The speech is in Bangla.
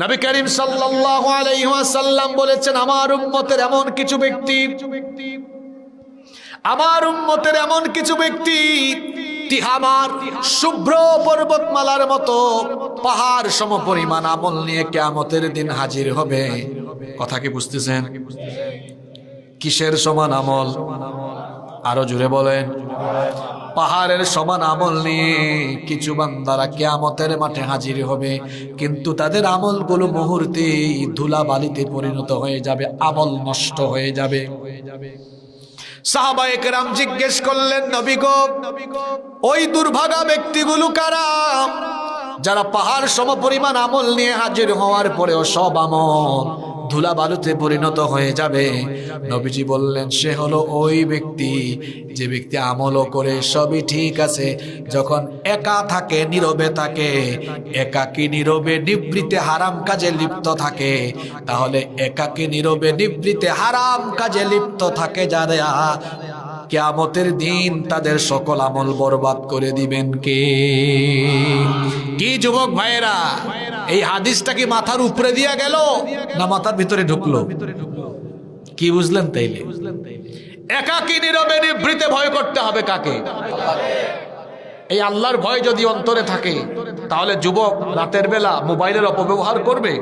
নবী করিম সাল্লাল্লাহু আলাইহি ওয়াসাল্লাম বলেছেন, আমার উম্মতের এমন কিছু ব্যক্তি তিহামার শুভ্র পর্বতমালার মতো পাহাড় সমপরিমাণ আমল নিয়ে কিয়ামতের দিন হাজির হবে। কথা কি বুঝতেছেন? কিসের সমান আমল? আরো জোরে বলেন। পাহাড়ের সমান আমল নিয়ে কিছু বান্দারা কিয়ামতের মাঠে হাজির হবে, কিন্তু তাদের আমলগুলো মুহূর্তেই ধুলাবালিতে পরিণত হয়ে যাবে, আমল নষ্ট হয়ে যাবে। সাহাবায়ে কেরাম জিজ্ঞেস করলেন, নবী গো, ওই দুর্ভাগা ব্যক্তিগুলো কারা যারা পাহাড় সমপরিমাণ আমল নিয়ে হাজির হওয়ার পরেও সব আমল ধুলা বালুতে পরিণত হয়ে যাবে? নবীজি বললেন, সে হলো ওই ব্যক্তি যে ব্যক্তি আমলও করে সবই ঠিক আছে, যখন একা থাকে, নীরবে থাকে, একাকী নীরবে নিবৃতে হারাম কাজে লিপ্ত থাকে। তাহলে একাকী নীরবে নিবৃতে হারাম কাজে লিপ্ত থাকে যারা, কিয়ামতের দিন তাদের সকল আমল বরবাদ করে দিবেন কে? কি যুবক ভাইয়েরা, এই হাদিসটা কি মাথার উপরে দিয়া গেল না মাথার ভিতরে ঢুকলো? কি বুঝলেন তাইলে? একাকী নীরবে নিবৃতে ভয় করতে হবে কাকে? এই আল্লাহর ভয় যদি অন্তরে থাকে, তাহলে যুবক রাতের বেলা মোবাইলের অপব্যবহার করবে?